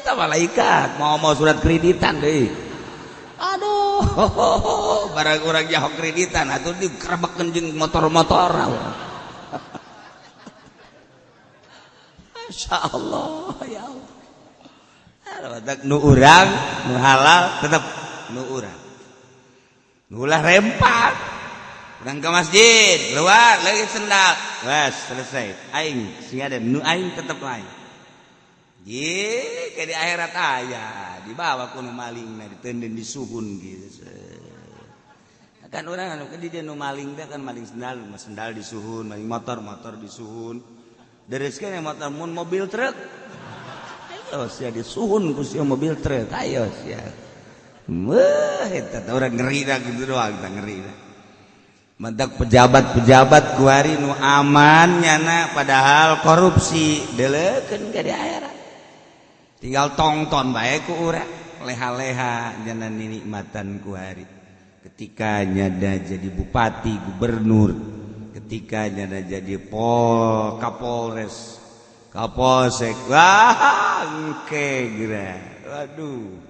kata malaikat mau surat kreditan deh. Aduh, barang urang jauh kreditan atuh dikerebekeun jeung motor-motor. Masyaallah ya Allah. Nu urang nu halal tetep nu urang. Nu ulah rempak. Urang ke masjid, keluar lagi sendal. Bas, selesai. Aing sing ada nu aing tetep lain. Ye, kayak di akhirat aya, dibawa ku nu malingna diteuneun disuhun gitu. Kan urang anu di dia nu maling teh kan maling sendal disuhun, maling motor disuhun. Dereskeun yang motor mun mobil truk. Ayo sia disuhun ku sia mobil truk. Ayo sia. Wah, eta urang ngeri dah gitu doang, ngeri dah. Mentak pejabat-pejabat kuari nu aman nyana padahal korupsi deleukeun ka di akhirat. Tinggal tongton bae ku urang leha-leha nyana nikmatan kuari. Ketika nyada jadi bupati, gubernur, ketika nyada jadi kapolres, kapolsek, wah engke geura. Waduh.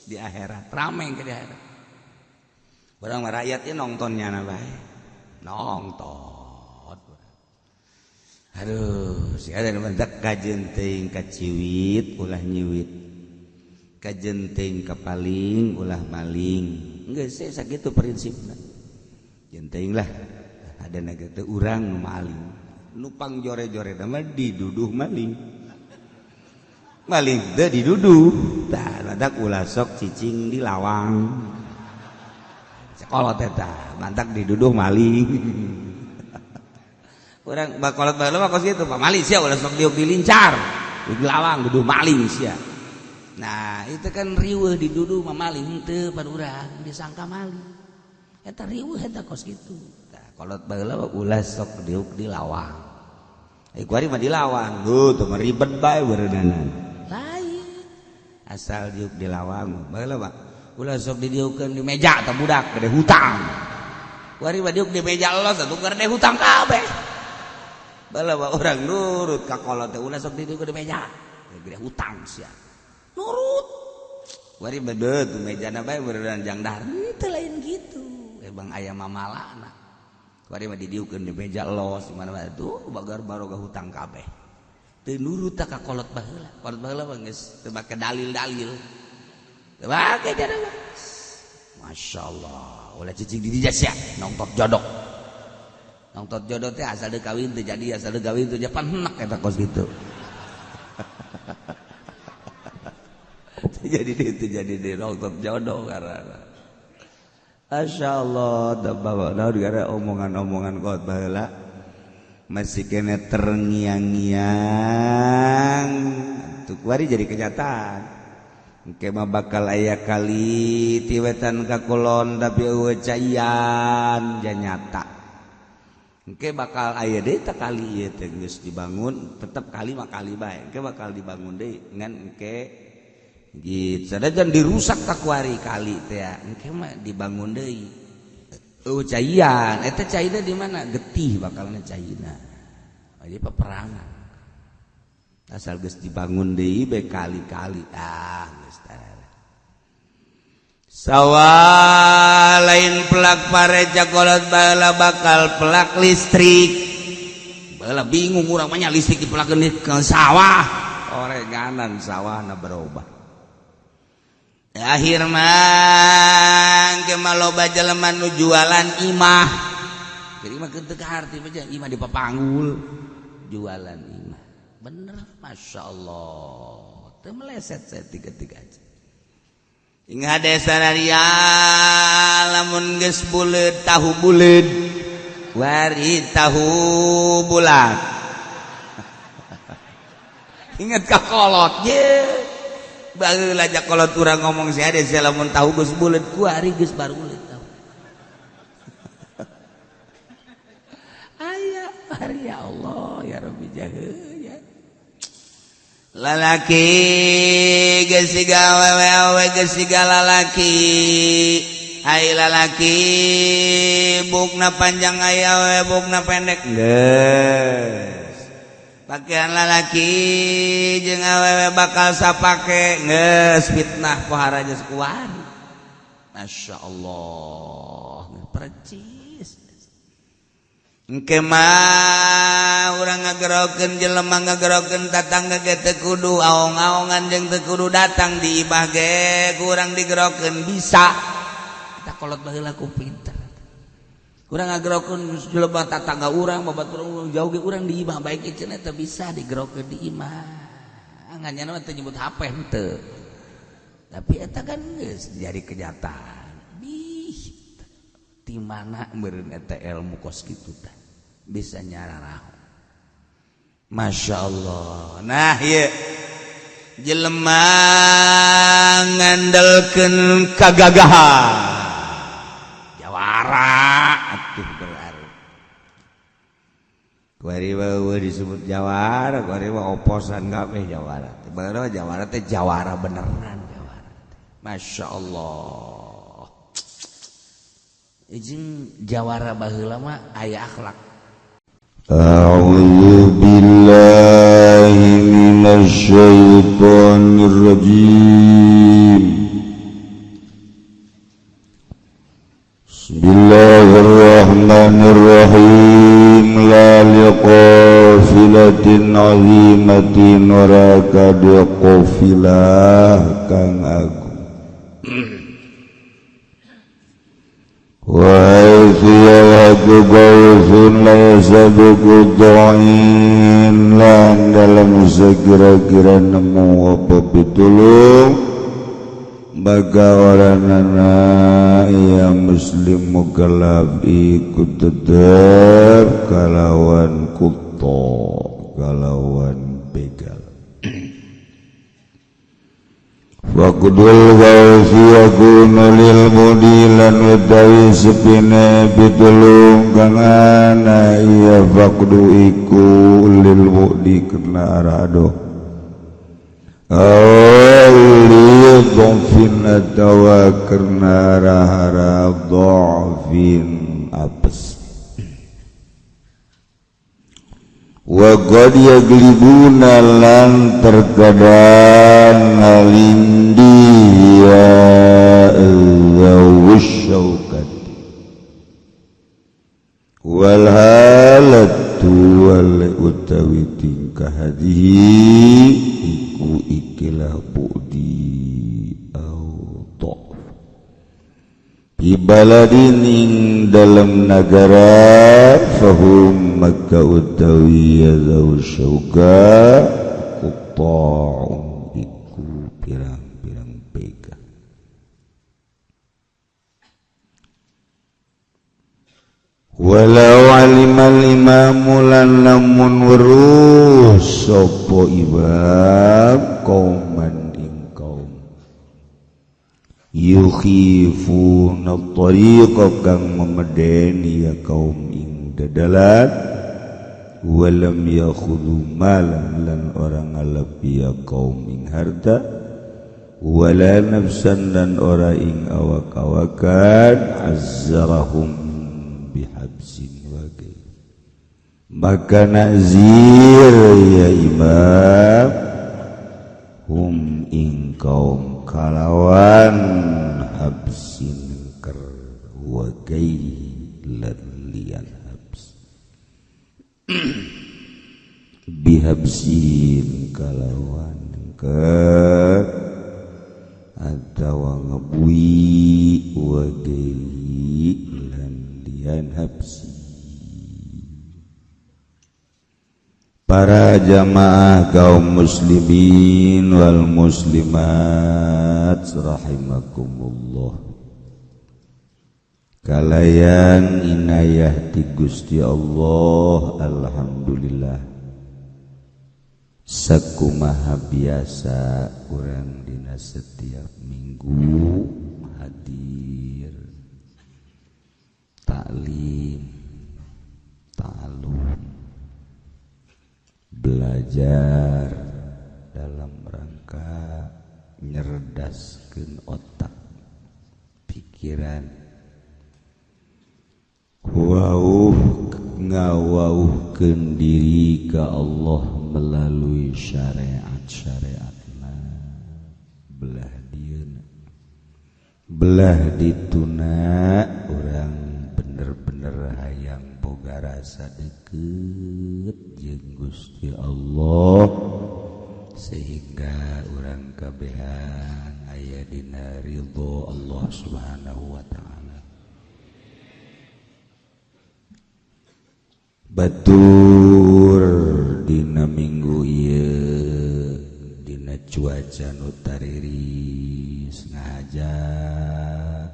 Di akhirat rame ke di akhirat. Orang rakyatnya nontonnya bae. Nonton. Aduh, si ada mentak kajenting kaciwit ulah nyiwit. Kajenting kapaling ulah maling. Enggak sih sakitu prinsipna. Jenting lah. Ada naga teu urang nu maling. Nupang jore-jore mah diduduh maling. Maling teu diduduh. Tah matak ulah sok cicing di lawang. Kolot eta mantak diduduh maling. Urang bakolot baheula mah kos kitu, pamaling sia ulah sok diuk dilincar. Di lawang duduh maling sia. Nah, itu kan riweuh diduduh mah maling henteu pan urang disangka maling. Eta riweuh eta kos kitu. Tah kolot baheula mah ulah sok diuk di lawang. Kuari mah di lawang, tuh mah ribet bae beureunan. Lain. Asal diuk di lawang baheula mah ulah sok didieukeun di meja tah budak gede hutang. Kuari mah diuk di meja los atuh gede hutang kabeh. Bala mah urang nurut ka kolot teh ulah sok didieukeun di meja. Gede hutang sia. Nurut. Kuari mah tuh mejana bae beureunan jangdar. Teu lain kitu. Bang aya mamalana. Kuari mah didieukeun di meja los di mana tuh bagar baroga hutang kabeh. Teu nurut ka kolot baheula. Kolot baheula mah geus teu make dalil-dalil. Wae jana. Masyaallah, ulah cicing di didas ya, nongtot jodoh. Nongtot jodoh teh asal deuk kawin teu jadi, asal deuk kawin teu japan henak eta kos kitu. Teu jadi di nongtot jodoh karana. Masyaallah, da bawa naon gara omongan-omongan kot baheula masih kena terngiang-ngiang. Tuh kuari jadi kenyataan. Engke mah bakal aya kali ti wetan ka kulon tapi eueuh caian nyata. Engke bakal aya deui tah kali ieu teh geus dibangun, tetep kali mah kali bae. Engke bakal dibangun deui ngan engke gitu. Sadajan dirusak ka kuari kali teh ya. Engke mah dibangun deui. Eueuh caian, eta caina di mana? Getih bakalna caina. Jadi peperangan. Asal geus dibangun deui bae kali-kali geus tara. Sawa lain pelak pareja kolot baheula bakal pelak listrik. Baheula bingung urang mah nya listrik dipelakeun ke sawah. Orenganan sawahna berubah. Akhir mah ke maloba jelema nu jualan imah. Jadi mah teu kaharti mah imah di papanggul jualan imah. Bener, Masya Allah. Itu meleset saya tiga-tiga aja. Ingat desa naria lamun geus buleud tahu buleud. Wari tahu bulat. Ingat ka kolot ye. Baheula aja kolot urang ngomong sia desa lamun tahu geus buleud kuari geus baruleud tahu. Aya, hari ya Allah ya Rabbi jaga. Lalaki gesiga awewe gesiga lalaki ai lalaki bukna panjang ai awewe bukna pendek geus pakaian lalaki jeung awewe bakal sapake geus fitnah pohara geus kuari. Masya Allah percis engke mah urang ngagerokeun jelema ngagerokeun tatangga ge teu kudu aong-aongan jeung teu kudu datang di imah ge kurang digerokeun bisa eta kolot baheula ku pinter urang ngagerokeun jelema tatangga urang babaturan urang jauh ge urang di imah baik cenah teu bisa digerokeun di imah nganyana teh nyebut HP henteu tapi eta kan geus jadi kenyataan di mana meureun eta ilmu kos kitu teh bisa nyararaho. Masya Allah. Nah ieu jelema ngandelkeun kagagahan jawara atuh berarti kuari bae disebut jawara kuari mah oposan kabeh jawara bae jawara teh jawara beneran jawara Masya Allah. Izin jawara baheula mah aya akhlak. A'udzu billahi minasy syaithanir rajim. Bismillahirrahmanirrahim. La liqafilatin 'azimatin wa rakadu qafilah kang agung. وحيث يلهج غوث لا يسبق du'in lan dalam sekira-kira nemu apa pitulung baga waranana ia muslim mukallaf ikut tetap kalawan kuto kalawan begal Wakudul gausi yakunu lil mudilan utawi sepine pitulung kang ana iya fakdu iku lil mudi kena arado awli dhafin atawa kena rahara dhafin apes wa qad yaglibuna lan terkadang ngalindi ya zawusyaukat wal halatu wal utawi tingkah hadihi iku ikilah budi au ta'f ibaladin ing dalam negara fahum maka utawi yazau syauka kuta'un iku pirang-pirang pega walau alimal imamu lan lamun weruh sopo imam kauman ing kaum yukhifuna tariqa kang memedeni ya kaum ing dadalan walam yakhudhu malam lan orang ngalapi ya kaum ing harta wala nafsan dan orang ing awak-awakan azzarahum bihabsin wage maka nazir ya imam hum ing kaum kalawan habsin ker wagairi lan lian bihabsin kalawan ke atawa ngebui wagei lan lian habsi para jamaah kaum muslimin wal muslimat rahimakumullah kalayan inayah ti Gusti Allah alhamdulillah sakumaha biasa urang dina setiap minggu hadir taklim ta'alum belajar dalam rangka nyerdaskeun otak pikiran ngawauhkeun diri ka Allah melalui syariat-syariatna belah dieuna belah dituna orang bener-bener hayang boga rasa deket jeung Gusti Allah sehingga orang kabehan aya dina ridho Allah Subhanahu wa taala. Batur dina minggu ieu dina cuaca nu tariris ngahaja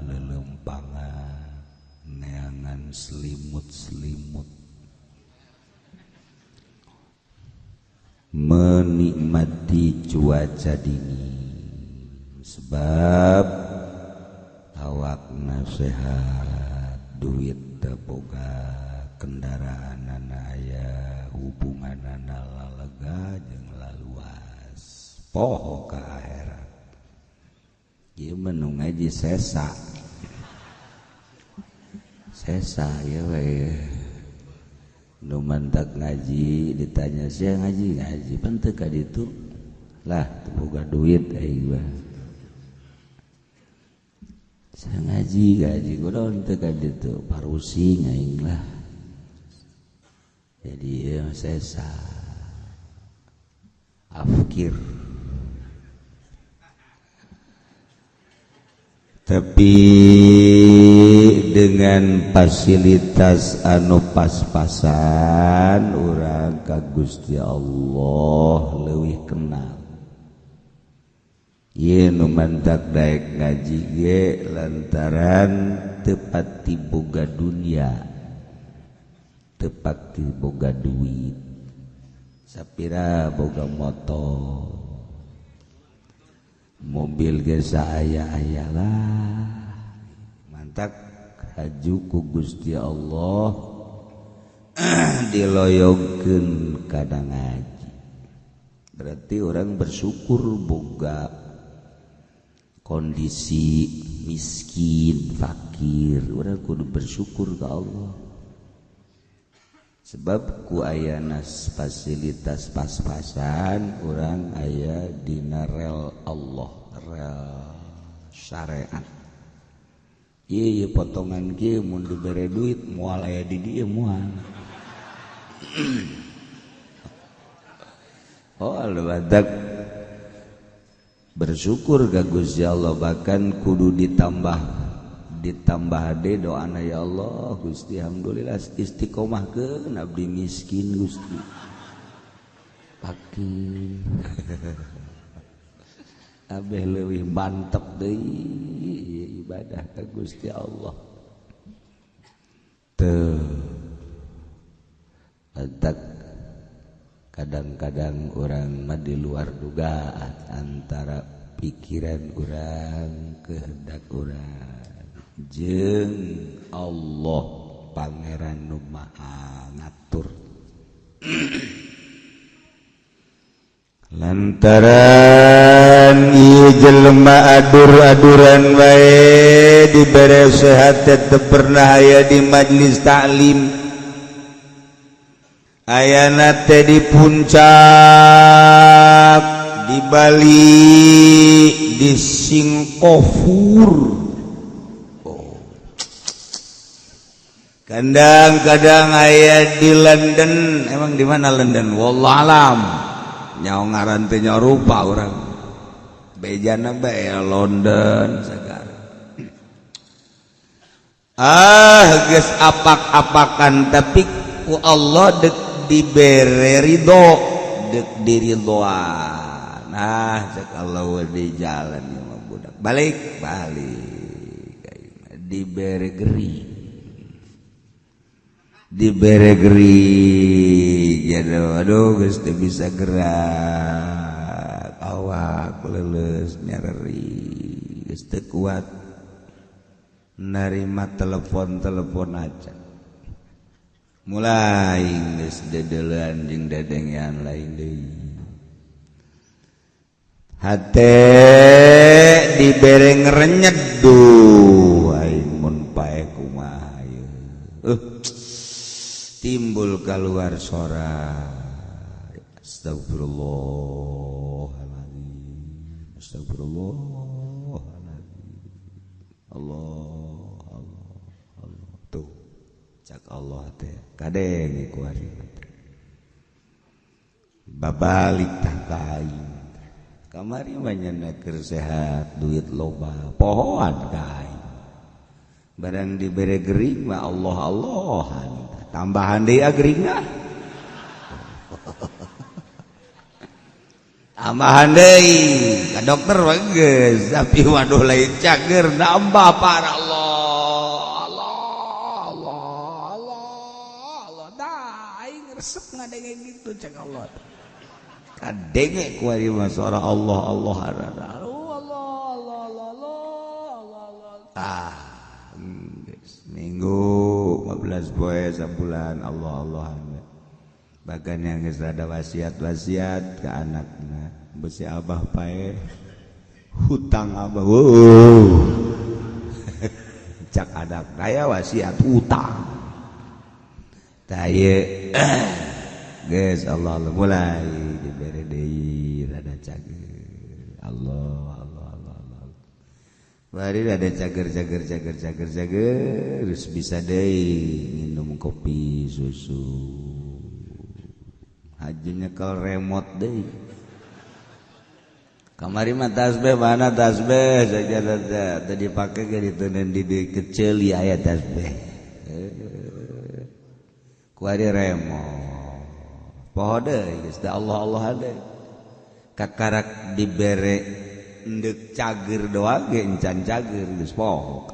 lelempangan neangan selimut-selimut menikmati cuaca dingin sebab awakna sehat duit teu boga kendaraan aya hubungan lalega jeung laluas poho ka akhirat ieu menu ngaji sesa ya we nu mantak ngaji ditanya sia ngaji pan teu ka ditu lah teu boga duit aing mah saya ngaji kunaon teu ka ditu parusing aing lah jadi ya sesa afkir tapi dengan fasilitas anu pas-pasan urang ka Gusti Allah leuwih kenal ieu nu mantak daek ngaji ge lantaran teu pati boga dunia tepati boga duit sapira boga motor mobil ge saaya-aya lah mantak haju ku Gusti Allah diloyogkeun kana ngaji berarti orang bersyukur boga kondisi miskin fakir orang kudu bersyukur ke Allah sebab ku ayana fasilitas pas-pasan orang aya dina rel Allah rel syariat ieu potongan kieu mun dibere duit moal aya di dieu moal oh badak bersyukur ka Gusti Allah bahkan kudu ditambah ade doana ya Allah Gusti alhamdulillah istiqomahkeun abdi miskin Gusti fakir abeh leuwih mantep deui ibadah ka Gusti Allah teu adak kadang-kadang orang mah di luar dugaan antara pikiran orang kehendak orang jeung Allah pangeran nu maha ngatur lantaran ieu jelema adur-aduran bae dibere sehat teu pernah aya di majelis taklim ayana teh di puncak di Bali di Singkofur kadang-kadang aya di London emang di mana London wallahualam nyaho ngaran teh nya rupa urang bejana bae London sagara geus apak-apakan tapi ku Allah deuk dibere ridho deuk diridhoan cek Allah di jalan ya budak balik dibere geri aduh geus teu bisa gerak awak leuleus nyeri geus teu kuat narima telepon aja mulai geus dedelan jeung dedengan lain deui hate dibere ngrenyed duh aing mun pae kumaha timbul keluar Astagfirullahaladzim. Astagfirullahaladzim. Allah tuh cak Allah teh kadeng ku ari babalik tah kain kamari manyana keur sehat duit loba pohoan kain barang dibere gering mah Allah-Allahan tambahan deui geringa tambahan deui ka dokter mah geus tapi waduh lain cager nambah para Allah resep ngadenge gitu cek Allah kadenge ku ari mah suara Allah minggu 15 poe sabulan Allah bagan yang geus ada wasiat ke anakna besi abah pae hutang abah cak adak daya wasiat hutang taya guys Allah mulai dibere deui rada cager Allah bari rada cager terus bisa deui minum kopi susu hajinya kalau remote deui kamari mah tasbih mana tasbih saja tadi pakai ke diteuneun di kecil ya aya tasbih kuari remo poho deui geus da Allah deui kakarak dibere endek cager doang ge encan cager geus poho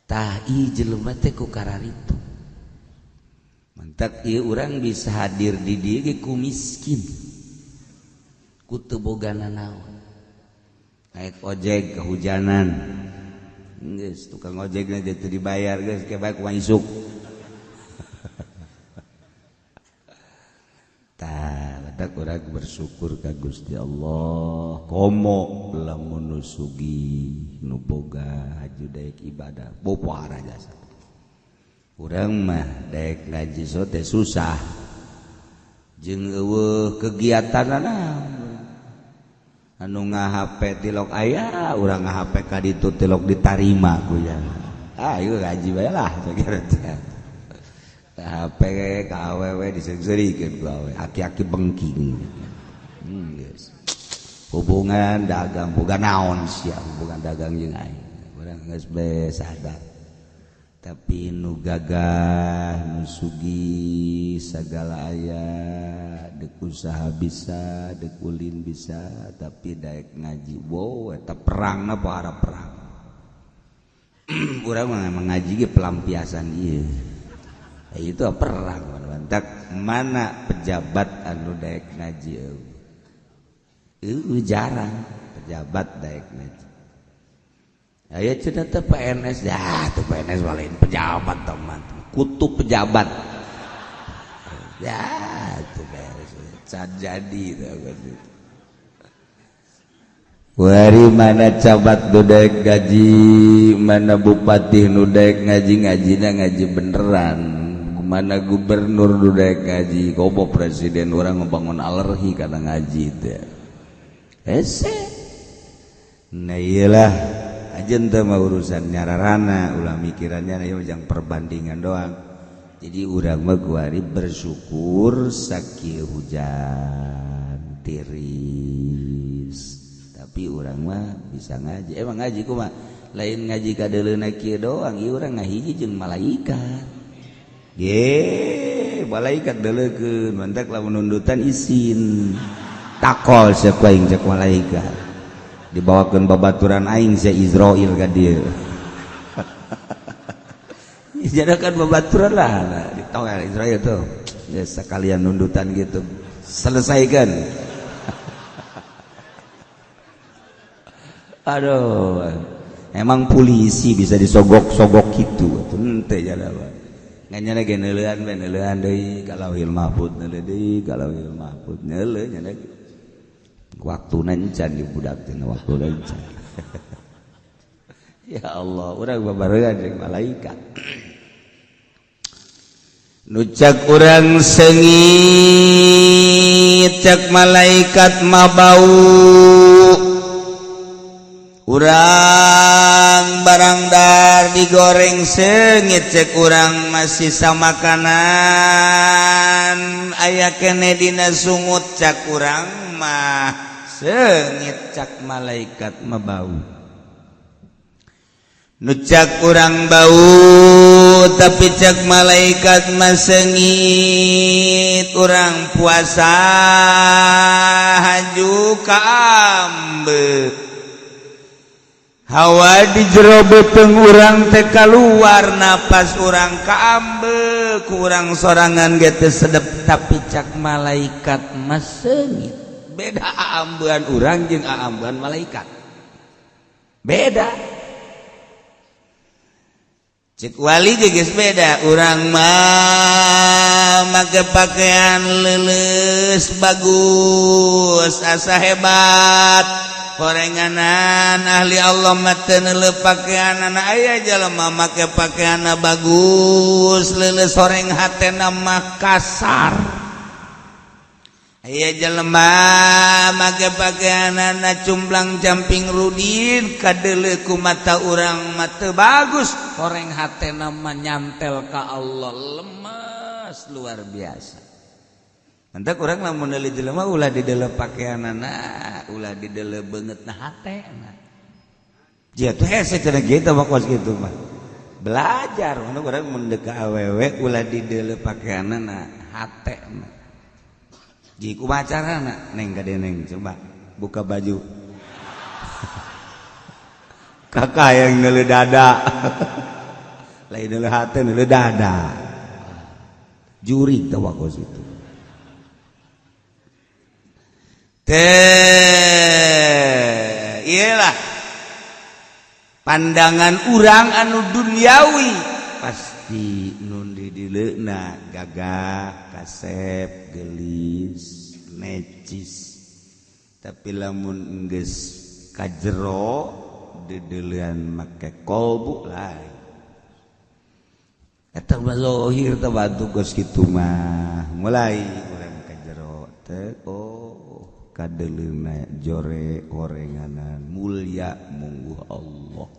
tah ieu jelema teh ku kararitu mantak ieu urang bisa hadir di dieu ge ku miskin ku teu boga nanaon naik ojek kehujanan geus tukang ojekna teu dibayar geus ke bae ku isuk tak urang bersyukur ka Gusti Allah komo lamun nu sugih nu boga haju daek ibadah bopara jasa urang mah daek ngaji so teh susah jeung eueuh kegiatanana anu ngahape tilok aya urang ngahape ka ditu tilok ditarima ku ya ieu ngaji bae lah sakira teh HP ka awewe disengseureikeun ku awewe aki-aki bengking geus hubungan dagang boga naon sia hubungan dagang jeung aing urang geus bae sadar tapi nu gagah nu sugih sagala aya deuk usaha bisa deuk ulin bisa tapi daek ngaji wow eta perangna para perang urang mah ngaji ge pelampiasan ieu itu perang mantak mana pejabat anu daek ngaji jarang pejabat daek ngaji aya cenah teh PNS ya teh PNS lain pejabat teman kutu pejabat ya teh beres can jadi teh wari mana cabat nu daek ngaji mana bupati nu daek ngajina ngaji beneran mana gubernur nu daek ngaji kobo presiden orang ngebangun alergi karena ngaji teh ese nah iyalah ajen teh mah urusan nyararana ulah mikirannya ieu jang perbandingan doang jadi urang mah kuari bersyukur sakieu hujan tiris tapi urang mah bisa ngaji emang ngaji kumaha lain ngaji ka deuleuna kieu doang ieu urang ngahiji jeung malaikat malaikat delekeun mantak lamun nundutan izin takol sia aing cek malaikat dibawakeun babaturan aing sia Israil ka dieu jadakan babaturan lah ditongel Israil tuh ya sekalian nundutan gitu selesaikan aduh emang polisi bisa disogok-sogok gitu teu jadawa nganya lagi neulean deui kalau Lauhil Mahfuz neuleun deui kalau Lauhil Mahfuz neuleun nya lagi waktuna encan di budak teh waktuna encan ya Allah urang babaregan jeung malaikat nucak urang sengit cak malaikat mabau urang barang dar digoreng sengit cek urang masih sama makanan aya kene dina sungut cak urang mah sengit cak malaikat mabau nucak urang bau tapi cak malaikat masengit urang puasa haju ka ambe hawa di jero beteng urang teh kaluar napas urang ka ambe ku urang sorangan ge teu sedep tapi cak malaikat masengit beda aambean urang jeung aambean malaikat beda cek wali geus beda urang mah make pakaian leuleus bagus asa hebat korenganan ahli Allah mah teu neuleuh pakaianna aya jalema make pakaianna bagus leuleus horeng hatena mah kasar aya jelema make pakaianna cumblang jamping rudin kadeuleu ku mata urang mah teu bagus horeng hatena mah nyantel ka Allah lemes luar biasa mantak urang lamun deuleu jelema ulah dideuleu pakaianna ulah dideuleu beungeutna hatena jieu teh hese cenah kitu mah kos kitu mah belajar mun urang mun deuk ka awewe ulah dideuleu pakaianna hatena ji kumaha carana neng kadeneng coba buka baju kakak yang neuleuh dada lain neuleuh hate neuleuh dada jurig teh wakos itu teh iyalah pandangan urang anu duniawi pasti nun di dileuna gagah kasep gelis necis tapi lamun geus kajero dedeleuan make kolbu lain eta mah zahir teh bantu geus kitu mah mulai urang kajero teh oh kadeleuna jore orenganan mulya mungguh Allah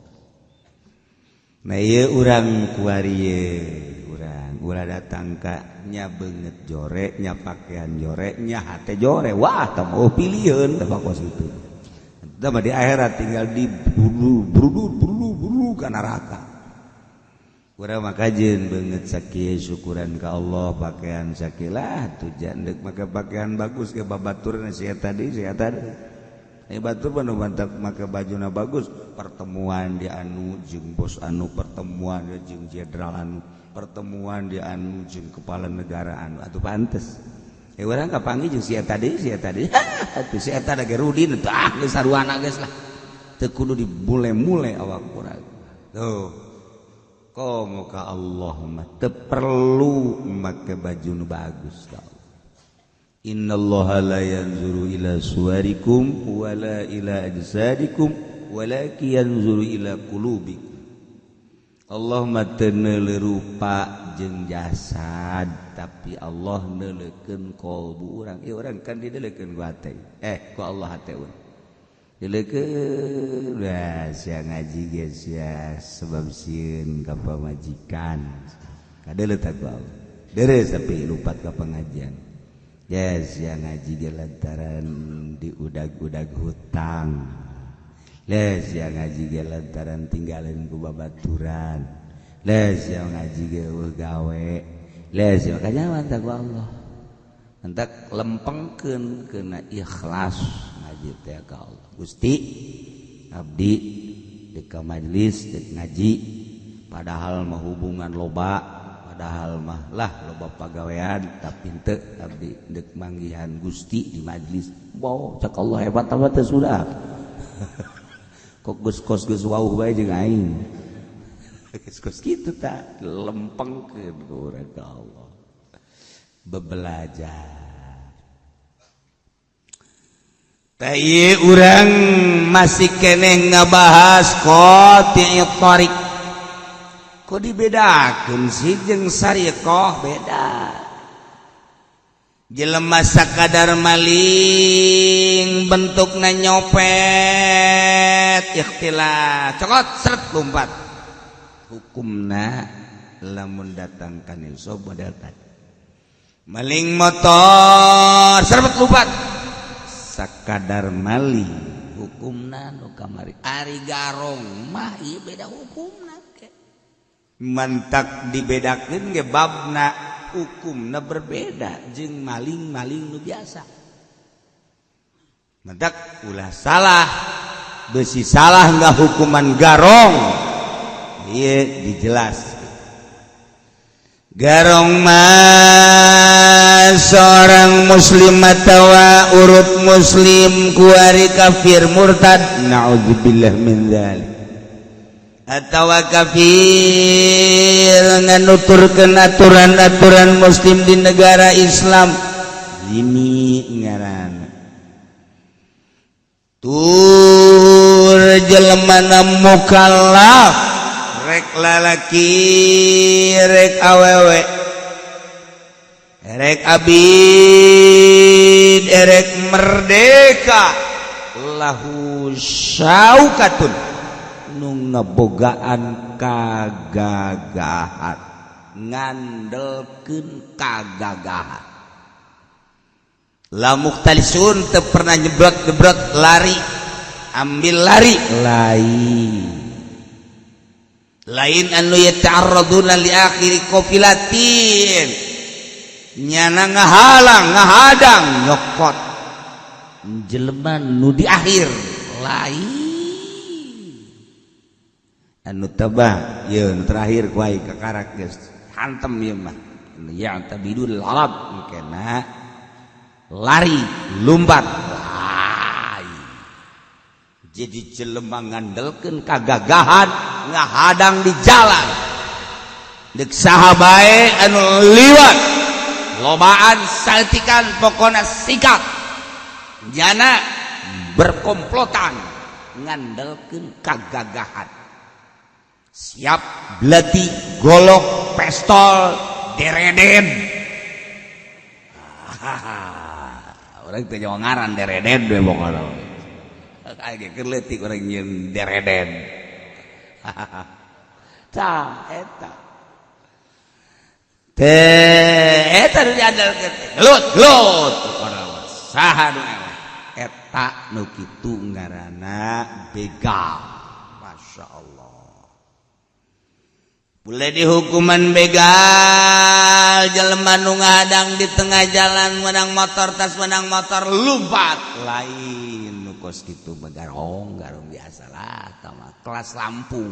nah ieu urang kuarieu urang ulah datang ka nya beungeut jore nya pakaian jore nya hate jore wah tah mau pilieun teh bakos kitu tah mah di akhirat tinggal di buru ka neraka urang mah kajeun beungeut sakieu syukuran ka Allah pakaian sakilah tujan deuk make pakaian bagus ke babaturna sia tadi batur panu mantap make bajuna bagus pertemuan di anu jeung bos anu pertemuan jeung jenderal anu pertemuan di anu jeung kepala negara anu atuh pantes urang kapanggih jeung sia tadi atuh si eta da ge rudin tah geus saruana geus lah teu kudu dibule-mule awak urang tuh komo ka Allah mah teu perlu make baju nu bagus ka innallaha la yanzuru ila suwarikum wala ila ajsadikum walakin yanzuru ila qulubikum Allah mah teu neuleuh rupa jeung jasad tapi Allah neuleukeun qalbu urang ieu urang kan dideuleukeun ku hate ku Allah hate urang dideuleukeun da sia ngaji ge sia sebab sieun ka pamajikan kadeuleu tah ku Allah deres tapi lupat ka pengajian yes yang ngaji ge lantaran diudag-udag hutang les yang ngaji ge lantaran tinggalin ku babaturan les yang ngaji ge gawe les makanya mantap ku Allah mantak lempengkeun keuna ikhlas ngaji teh ka Allah Gusti abdi deuk ka majelis deuk ngaji padahal mah hubungan loba padahal mah lah loba pagawean tapi teu abdi deuk manggihan Gusti di majelis wow cak Allah hebat mah teh sudah kok geus kos geus wauh bae jeung aing geus kos kitu tah lempengkeun urang ka Allah bebelajar tah ieu urang masih keneh ngabahas qati'ut thariq kok dibedakeun sih jeung sariqah beda. Jelema sakadar maling bentukna nyopet ikhtilaf cokot seret lompat hukumna lamun datang kana sob model tadi maling motor seret lompat sakadar maling hukumna nu kamari ari garong mah ieu beda hukumna ke mantak dibedakeun ge babna hukumna berbeda jeung maling-maling nu biasa. Mentak ulah salah, besi salah nggak hukuman garong. Iya dijelas. Garong mah seorang muslim atau urut muslim kuari kafir murtad. Nauzubillah min dzalik. Atau kafir nganuturkeun aturan-aturan muslim di negara Islam ini ngaranna tur jelema mukallaf rek lalaki rek awewe rek abid rek merdeka lahu syaukatun nu ngebogaan kagagahan ngandelkeun kagagahan la muhtalisun teu pernah nyebrot-nyebrot lari ambil lari lain anu yata'arraduna li akhiri qafilatin nyana ngahalang ngahadang nyokot jelema nu di akhir lain anu tabah ye terakhir kuai kakarak geus hantem ieu mah ya tabidul arab kena lari lumpat jadi jelema ngandelkeun kagagahan ngahadang di jalan deuk saha bae anu liwat lobaan saltikan pokona sikat jana berkomplotan ngandelkeun kagagahan siap belati golok pistol dereden orang teh jawa ngaran dereden we pokona aya keur leutik urang nyieun dereden tah eta nu diandalkeun gelut pokona saha nu eta nu kitu ngaranna begal masyaallah. Boleh dihukuman begal jelema nu ngadang di tengah jalan menang motor tas menang motor lumpat lain nu kos kitu garong biasa lah tama kelas Lampung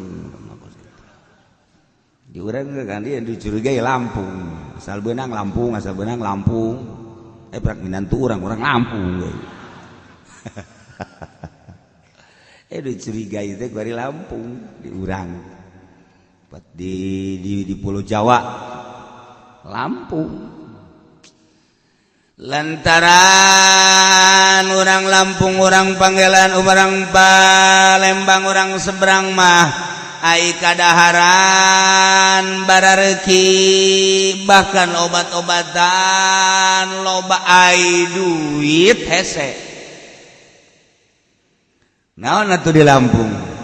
di urang kan dia dicurigai Lampung asal benang Lampung prak minantu urang Lampung dicurigai teh dari Lampung di urang di Pulau Jawa Lampung lantaran orang Lampung orang Panggelan orang Palembang orang seberang mah ai kadaharan barareki bahkan obat-obatan loba ai duit hese naon atuh di Lampung.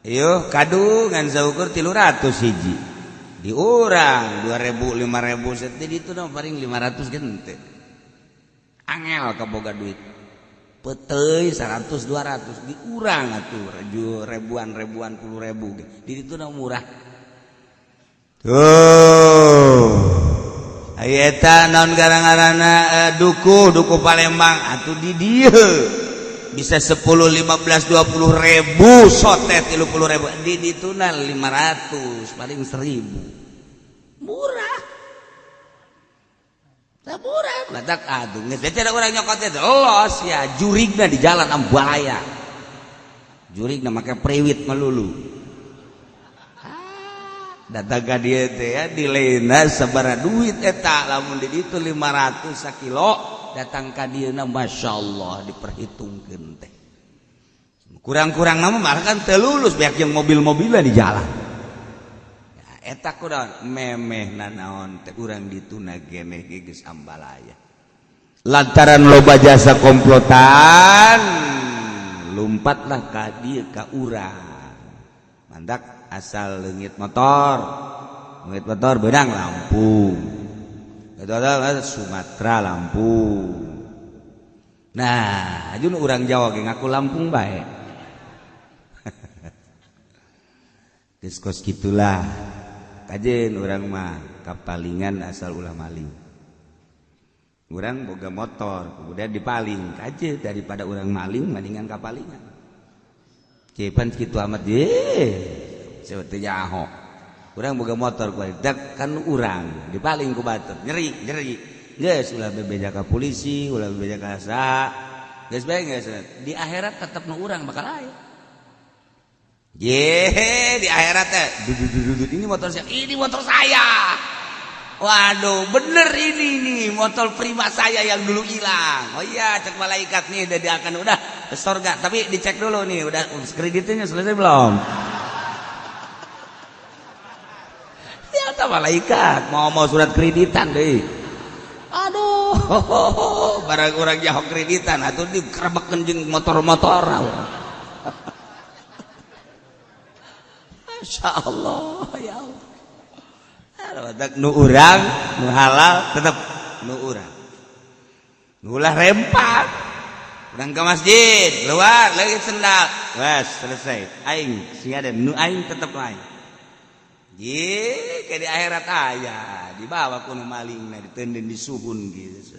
Yo kadu ngan saukur 300 hiji di urang 2000 5000 set di ditu mah paling 500 gente angel kaboga duit peteuy 100 200 di urang atuh ribuan 10.000 di ditu murah tuh aya eta naon garang-garana duku Palembang atuh di dieu bisa 10, 15, 20 ribu sotet 30 ribu di dituna 500 paling 1000 murah tak murah batak aduh geus bete urang nyokot teh los ya jurigna di jalan ambaya jurigna make priwit melulu dataga dieu teh ya dileuna sabaraha duit eta lamun di ditu 500 sakilo datang ka dieuna masyaallah diperhitungkeun teh kurang-kurang nama malah kan teu lulus beak jeung mobil-mobilan di jalan eta kunaon memehna naon teh urang dituna geneh geus ambalaya lantaran loba jasa komplotan lumpatlah ka dieu ka urang mandak asal leungit motor beunang Lampung eta Sumatera Lampung nah ajun urang Jawa ge ngaku Lampung bae geus kos kitulah kajen urang mah kapalingan asal ulah maling urang boga motor kemudian dipaling kaje daripada urang maling mendingan kapalingan cepan kitu amat ye seperti nyaho urang boga motor ku dak kan urang dipaling ku batur nyeri geus ulah bebeja ka polisi ulah bebeja ka saha geus bae geus di akhirat tetep nu urang bakal aya ye di akhirat teh ini motor saya ini motor saya waduh bener ini nih motor prima saya yang dulu hilang oh iya cek malaikat nih udah akan udah ke surga tapi dicek dulu nih udah kreditnya selesai belum ya tak malaikat mau surat kreditan deh aduh barang orang jauh kreditan atau dikerebekeun jeung motor-motor Masya Allah ya Allah nu urang nu halal tetap nu urang nu ulah rempat urang ke masjid keluar lagi sendal wes selesai aing siada nu aing tetap aing ye ke di akhirat aya dibawa ku nu malingna diteunden disuhun gitu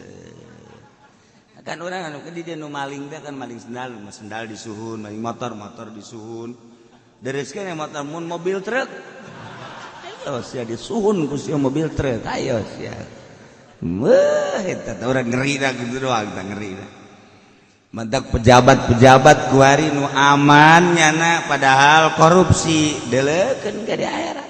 kan urang anu di dia nu maling teh kan maling sendal disuhun maling motor disuhun dereskeun motor mun mobil truk ayo sia disuhun ku sia mobil truk ayo sia wah eta urang ngeri dah gitu doang tah ngeri dah mantak pejabat kuari nu aman nyana padahal korupsi deleukeun ka di akhirat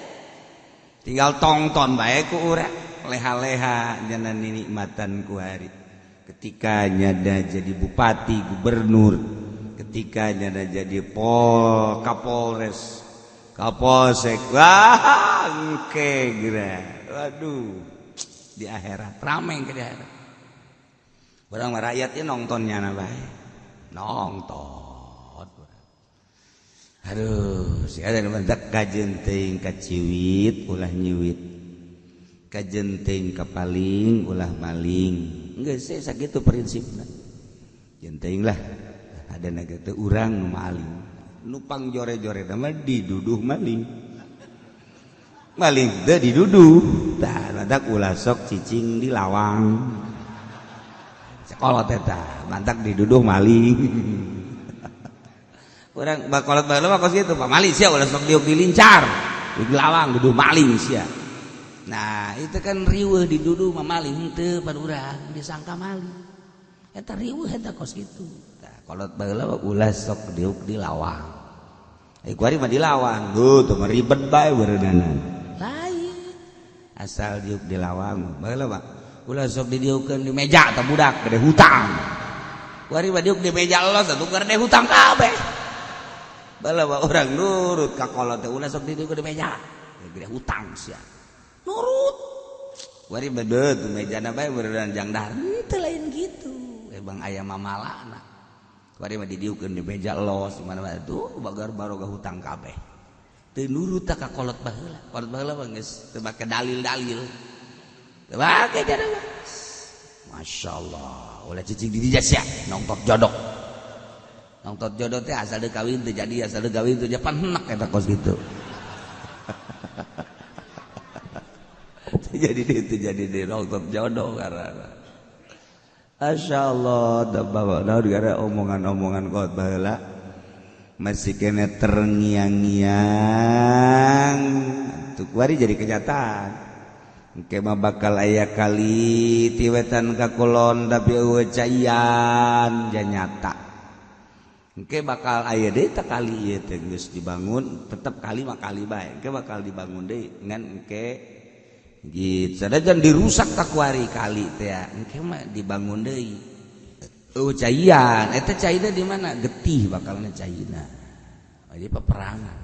tinggal tongton bae ku urang leha-leha nyana nikmatan kuari ketika nyada jadi bupati gubernur ketika nyada jadi kapolres kapolsek wah engke geura waduh di akhirat rame ke di akhirat urang mah rakyatnya nongtonnya na bae nonton aduh si ada mentak kajenting kaciwit ulah nyiwit kajenting kapaling ulah maling geus sakitu prinsipna jenting lah ada nagata urang nu maling nupang jore-jore mah diduduh maling teh diduduh tah madak ulah sok cicing di lawang sakolot eta mantak diduduh maling urang bakolot baheula mah kos kitu Pak maling sia ulah sok diuk dilincar di lawang duduh maling sia nah itu kan riweuh diduduh mah maling henteu pan urang disangka maling eta riweuh eta kos kitu kolot baheula ulah sok diuk di lawang kuari mah di lawang tuh mah ribet bae beureunan lain asal diuk di lawang baheula mah ulah sok didieukeun di meja tah budak gede hutang kuari mah diuk di meja los atuh gede hutang kabeh baheula mah urang nurut ka kolot teh ulah sok didieukeun di meja gede hutang sia nurut kuari mah tuh mejana bae beureunan jang dahar teu lain kitu bang aya mamalana kuari mah didieukeun di meja los mana-mana tuh bagar baroga hutang kabeh teu nurut ka kolot baheula mah geus teu make dalil-dalil teu make jadana masyaallah ulah cicing di dinya sia nongtot jodoh teh asal deuk kawin teu jadi asal deuk kawin teu japan henek eta kos kitu jadi di nongtot jodoh karana Masya Allah, bawa gara omongan-omongan kot baheula masih kena terngiang-ngiang, tuh kuari jadi kenyataan. Engke mah bakal aya kali tiwetan ka kulon tapi eueuh caian jan nyata. Engke bakal aya deui tah kali ieu teh geus dibangun, tetep kali mah kali bae. Engke bakal dibangun deui ngan engke gitu sadajan dirusak tak kuari kali teh engke mah dibangun deui caian eta caina di mana getih bakalna caina jadi peperangan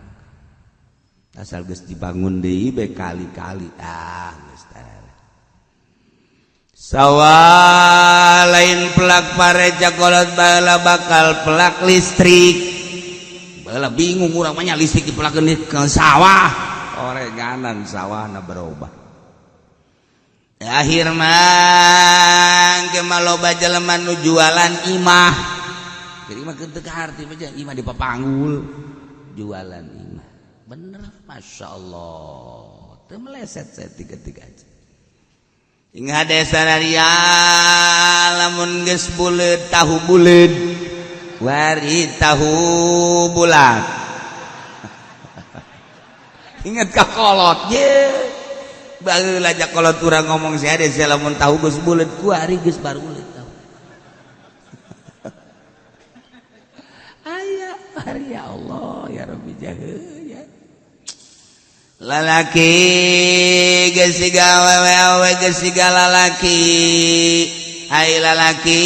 asal geus dibangun deui bae kali-kali geus tarare sawah lain pelak pareja kolot baheula bakal pelak listrik baheula bingung urang mah nya listrik dipelakeun ke sawah orenganan sawahna berubah akhir mah ke maloba jelema nu jualan imah jadi mah teu kaharti aja imah di papanggul jualan imah bener Masya Allah teu meleset tiga-tiga aja ingat desa naria lamun geus buleud tahu buleud wari tahu bulat ingat ka kolot ye baheula jak kolot urang ngomong sia de sia lamun tahu geus buleud ku ari geus baruleud tahu aya hari ya Allah ya Rabbi jaga ya lalaki geus siga awewe geus siga lalaki ai lalaki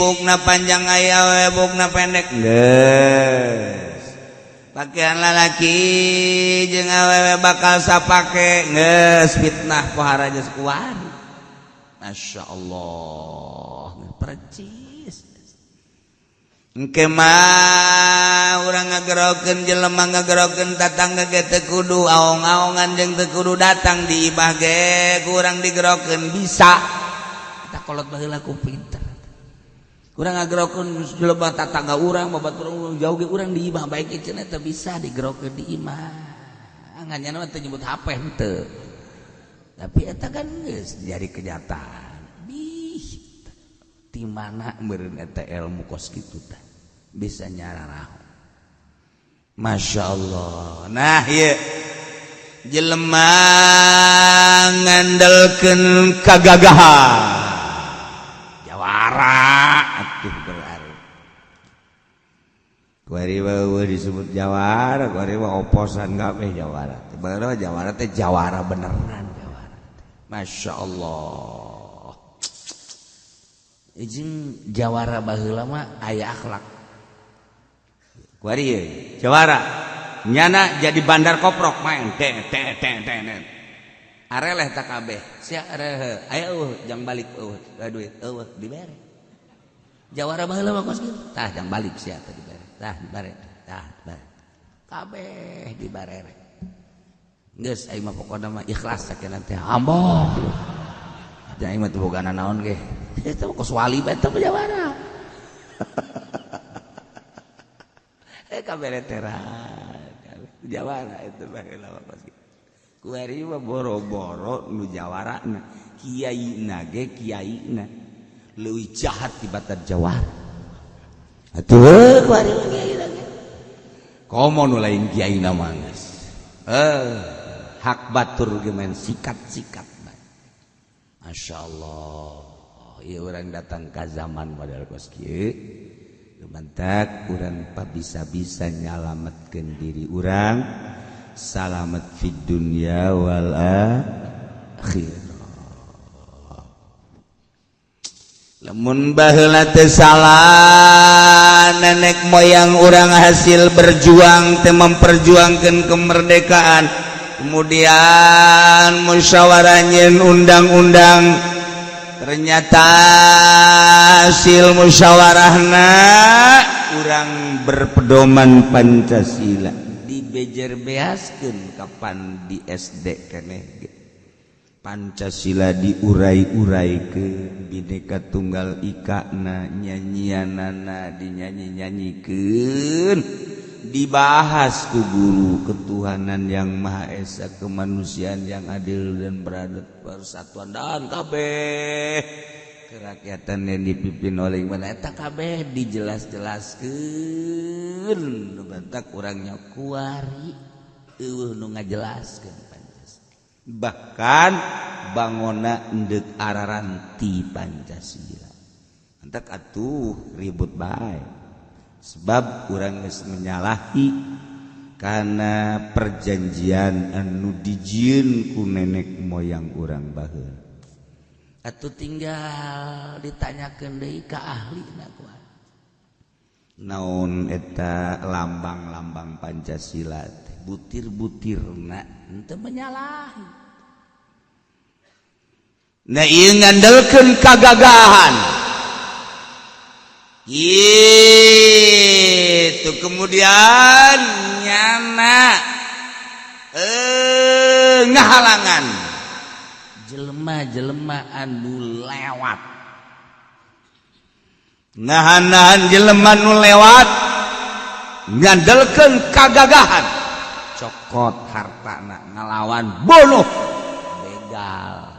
bukna panjang ai awewe bukna pendek geus pakaian lalaki jeung awewe bakal sapake geus fitnah pohara geus kuari Masya Allah percis engke mah urang ngagerokeun jelema ngagerokeun tatangga ge teu kudu aong-aongan jeung teu kudu datang di imah ge kurang digerokeun bisa eta kolot baheula ku pinter urang ngagerokeun jelema tatangga urang babat urang jauh ge urang di imah bae cenah teu bisa digerokeun di imah nganyana teh nyebut HP henteu tapi eta kan geus jadi kenyataan di mana meureun eta ilmu kos kitu teh bisa nyararaho Masya Allah nah ieu jelema ngandelkeun kagagahan jawara atuh berarti kuari weuh disebut jawara kuari mah oposan kabeh jawara bener jawara teh jawara beneran jawara Masya Allah izin jawara baheula mah aya akhlak kuari ye jawara nyana jadi bandar koprok main teh areleh tak kabeh sia areh aya jang balik duit dibere jawara baheula mah kos kitu tah jang balik sia teh dibere tah dibere tah dibere kabeh dibere geus aing mah pokona mah ikhlas sakeuna teh amboh jangan mah teu boga naon ge eta kos wali bae teh jawara kabeh teran jawara itu baheula kos kitu kuari mah boro-boro nu jawarana kiaina ge kiaina leuwih jahat tibatan jawara atuh kuari mah kiaina ge komo nu lain kiaina mah geus hak batur ge men sikat-sikat Masya Allah ya orang datang ke zaman padahal kos kieu mantak urang bisa-bisa nyalametkeun diri urang salamet fid dunya wal akhirah lamun baheula teu salah nenek moyang urang hasil berjuang teh memperjuangkeun kemerdekaan kemudian musyawarah nyeun undang-undang ternyata hasil musyawarahna urang berpedoman Pancasila dibejer-beaskeun kapan di SD keneh Pancasila diurai-uraikeun Bhinneka Tunggal Ika na nyanyianana dinyanyi-nyanyikeun dibahas ku guru ketuhanan yang Maha Esa kemanusiaan yang adil dan beradab persatuan dan kabeh kerakyatan yang dipimpin oleh mana eta kabeh dijelas-jelaskeun bentak urangnya kuari eueuh nu ngajelaskeun Pancasila bahkan bangona endeuh araranti Pancasila entek atuh ribut bae sebab urang geus menyalahi karena perjanjian anu dijieun ku nenek moyang urang baheula atuh tinggal ditanyakeun deui ka ahlina kuat naon eta lambang-lambang Pancasila butir-butirna henteu menyalahi. Nah ieu ngandalkeun kagagahan itu kemudian nyana ngahalangan jelema-jelema anu lewat, nahan-nahan jelema nu lewat ngandalkeun kagagahan cokot hartana ngalawan bunuh begal.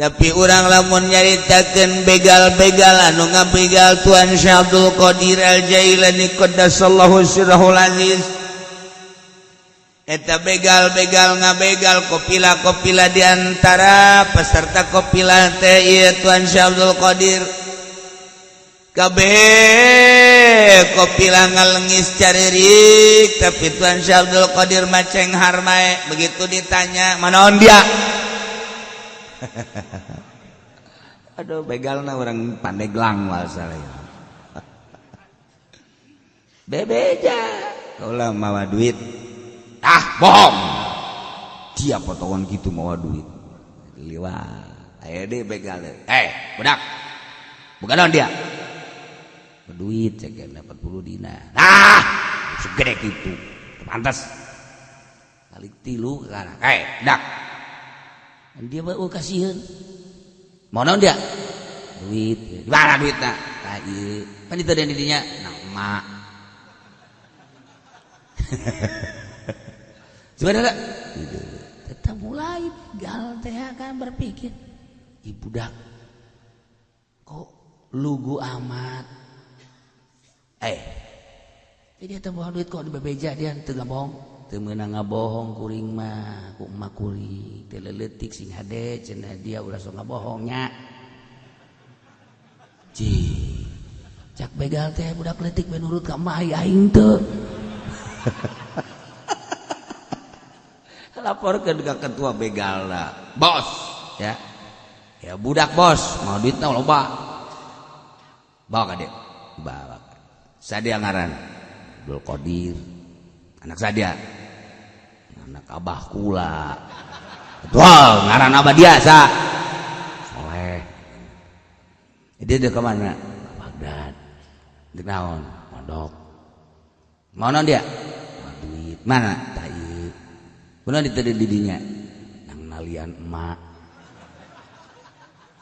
Tapi urang lamun nyaritakeun begal-begal anu ngabegal Tuan Syekh Abdul Qadir Al-Jailani qaddasallahu sirrahul aziz, eta begal-begal ngabegal kopila-kopila diantara peserta kopila teh ieu Tuan Syekh Abdul Qadir kabeh kopila ngalengis caririk, tapi Tuan Syekh Abdul Qadir maceng harmae. Begitu ditanya manaon dia, Aduh begalna orang Pandeglang wasale. Bebeja kaulah mawa duit. bohong. Dia potongan gitu mawa duit. Liwat aya deui begal. Budak. Bukan naon dia? Duit cek 40 dina. Segede kitu. Pantes. Kali 3 kana. Dak. Dia mau kasihun. Mau naon dia? Duit. Di mana duitna? Tah ieu. Pan dieu teh didinya nama. Sebenarnya tetap mulai begal teh akan berpikir, ibu dak kok lugu amat. Jadi dia bohong duit kok dibebeja dia teu ngabohong. Teu meunang ngabohong kuring mah, ku emak kuring teu leuletik sing hade cenah dia ulah sok ngabohongnya. Cak begal teh budak leutik we nurut ka emak aing teu. Laporkeun ka ketua begalna, bos, ya budak bos, mau duitna loba, bawa ka dia, bawa. Sadia ngaran, Abdul Qadir, anak sadia, anak abah kula, betul, ngaran abah dia sa, soleh. Dia kemana? Baghdad, di naon, mondok, mana dia? Duit, mana? Benar diteu didinya nang nalian emak.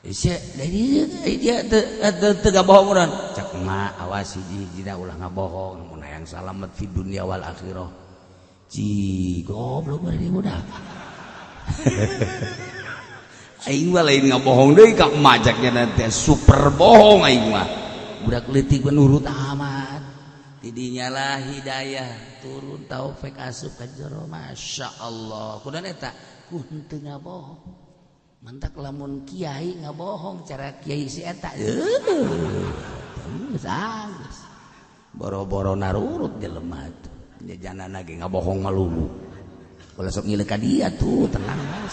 Dia teu ngabohong urang. Cak emak awas hiji-hijina ulah ngabohong mun hayang salamet fi dunya wal akhirah. Goblok bari budak. Aing mah lain ngabohong deui ka emak caknya teh super bohong aing mah. Budak leutik menurut amat. Tidinya lah hidayah turun taufik asup ka jero, masya Allah. Kunaon eta? Ku henteu ngabohong. Mantak lamun kiai ngabohong cara kiai si eta. Geus. Boro-boro narurut jelema teh. Jajanana ge ngabohong malulu. Kalau sok ngileuk ka dia tuh tenang bae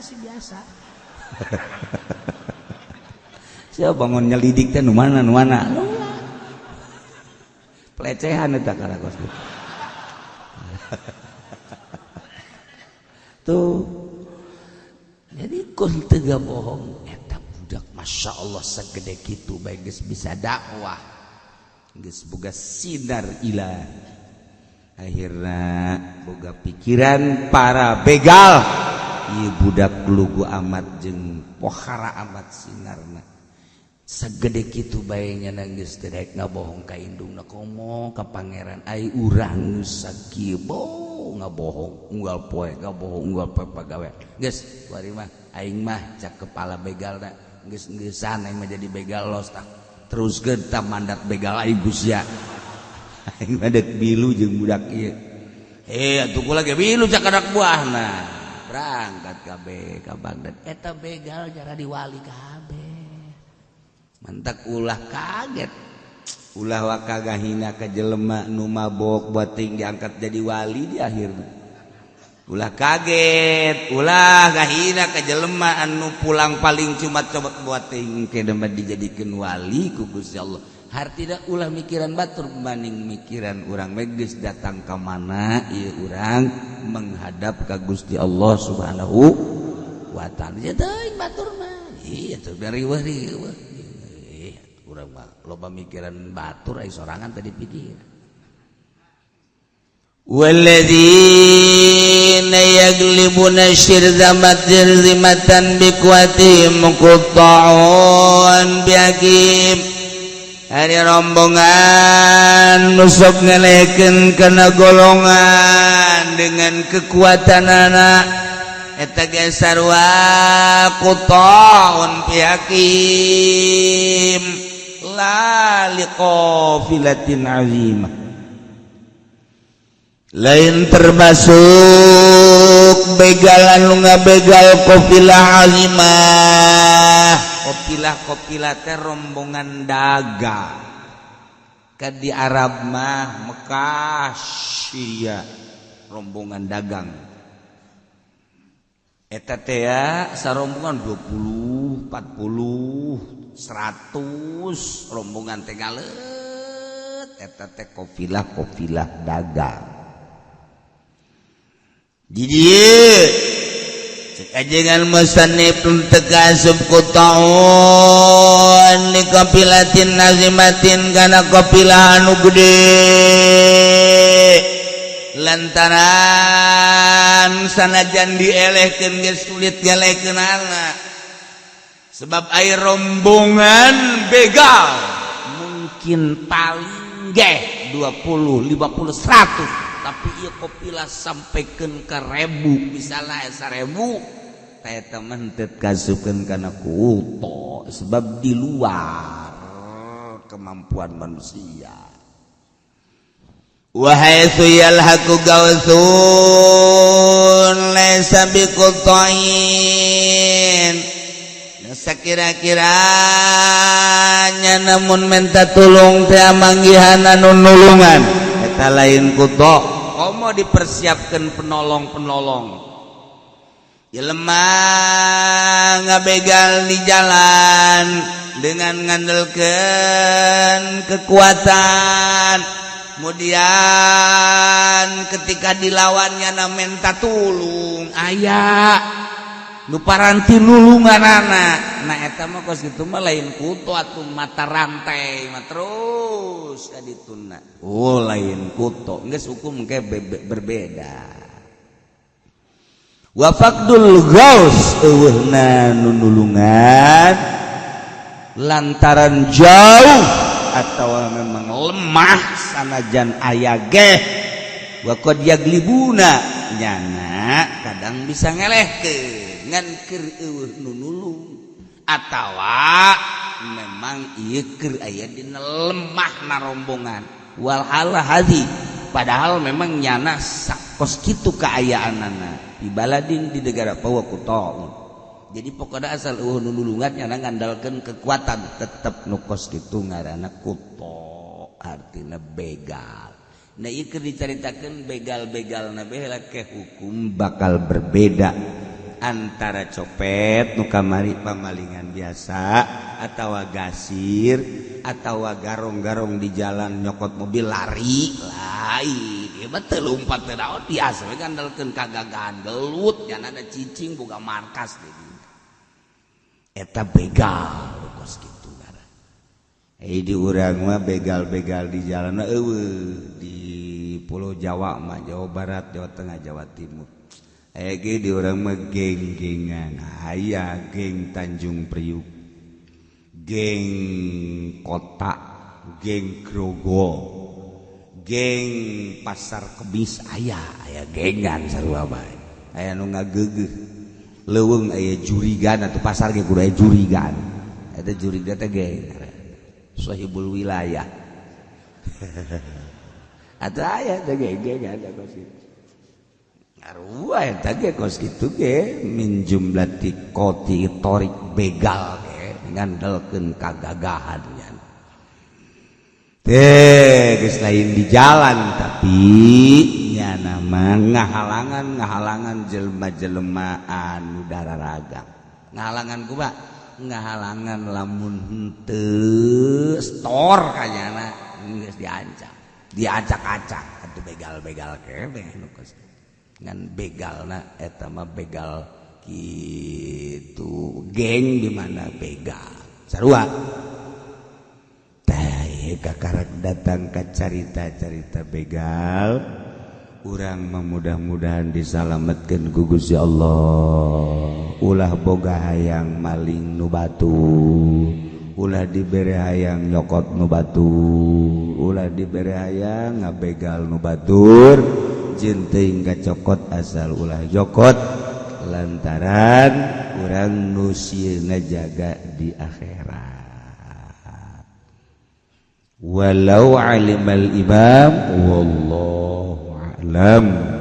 sih. Biasa. Siapa bangun nyelidik teh nu mana? Pelecehan eta karakos tuh. Jadi kun teu bohong eta budak masya Allah sagede kitu bae geus bisa dakwah, geus boga sinar ilah. Akhirna boga pikiran para begal, ieu budak lugu amat jeung pohara amat sinarna. Sagede kitu bae nya geus teu daek ngabohong ka indungna komo ka pangeran ai urang sakieu ngabohong unggal poe ngabohong unggal poe pagawe geus kuari mah aing mah cak kepala begalna geus-geusan aing mah jadi begal los tah teruskeun ta mandat begal aing Gusti aing mah dek bilu jeung budak ieu atuh kula ge bilu cak anak buahna berangkat kabeh ka Baghdad eta begal jara diwali kabeh. Mantak ulah kaget, ulah wakagahina ke jelema nu mabok bating diangkat jadi wali di akhirnya. ulah kaget ulah gahina ka jelema anu pulang paling cuma coba buat teuing ke demah dijadikeun wali ku Gusti Allah hartina ulah mikiran batur banding mikiran urang geus datang ka mana ieu urang menghadap ka Gusti Allah Subhanahu wa taala ya teuing batur mah ieu teh riweuh-riweuh urang mah loba mikiran batur ai sorangan tadi pikir walladzina yaglibuna zimatan biquwatihim muqta'un bihakim hari rombongan nusuk ngelehkeun kana golongan dengan kekuatan anak eta ge sarua quta'un bihakim la liqafilatin azimah lain termasuk begal anu ngabegal qafilah azimah qafilah teh rombongan dagang ka di Arab mah Mekah sia rombongan dagang eta teh ya sarombongan 20 40 100 rombongan teh ngaleut eta teh qafilah dagang jadi cek ajengan musannif tekasub quta'un li qafilatin nazimatin kana qafilah anu gede lantaran sanajan dielehkeun geus sulit ngelehkeunana sebab air rombongan begal mungkin paling ge 20 50 100 tapi ieu qafilah sampaikeun ka 1000 misalna 1000 teh teman teu kasupkeun kana kuto sebab di luar kemampuan manusia wa haitsu yalhaqu gausun laysa biquta'in sakira-kiranya namun minta tulung teh manggihan anu nulungan eta lain kuto komo dipersiapkan penolong jelema ngabegal di jalan dengan ngandalkeun kekuatan kemudian ketika dilawannya na minta tulung aya nu paranti nulunganana nah eta mah kos kitu mah lain kutu atuh mata rantai mah terus ka dituna oh lain kutu geus hukum ke berbeda wa faqdul ghaus eueuhna nulungan lantaran jauh atau memang lemah sanajan aya ge wa qad yaglibuna nyana kadang bisa ngelehkeun ngan keur eueuh nu nulung atawa memang ieu keur aya dina lemahna rombongan wal hal hadhi padahal memang nyana sakos kitu kaayaanana di baladin di negara pawa kuto jadi pokoknya asal eueuh nu nulungan nyana ngandalkeun kekuatan tetep nu kos kitu ngaranna kuto artina begal nah ieu keur dicaritakeun begal-begalna bae ke hukum bakal berbeda antara copet nu kamari pamalingan biasa atawa gasir atawa garong-garong di jalan nyokot mobil lari lain ieu mah teu lompat teh daon biasa we ngandalkeun kagagahan gelut nya ada cicing boga markas deui eta begal kos kitu ngaran di urang mah begal-begal di jalan eueuh di Pulau Jawa mah Jawa Barat Jawa Tengah Jawa Timur ege di orang mah geng-gengan aya geng Tanjung Priuk geng Kota geng Grogol geng Pasar Kebis aya gengan sarua bae aya nu ngageugeuh leuweung aya jurigan atau pasar ge kudu aya jurigan eta jurigan teh geng sahibul wilayah ada aya teh geng ada kos arwah eta ge kos kitu ge min jumlati qoti torik begal ge ngandalkeun kagagahan nya teh geus lain di jalan tapi nya nama ngahalangan jelma-jelma anu dararagang ngahalangan kuba ngahalangan lamun henteu store kayana geus diacak-acak atuh begal-begal keneh nu ngan begalna eta mah begal kitu geng di mana begal sarua teh kakarek datang ka carita-carita begal urang mah mudah-mudahan disalametkeun ku Gusti Allah ulah boga hayang maling nu batu ulah dibere hayang nyokot nu batu ulah dibere hayang ngabegal nu batur jeung teuing kacokot asal ulah jokot lantaran urang nu sieun ngajaga di akhirat walau alimal imam wallahu a'lam.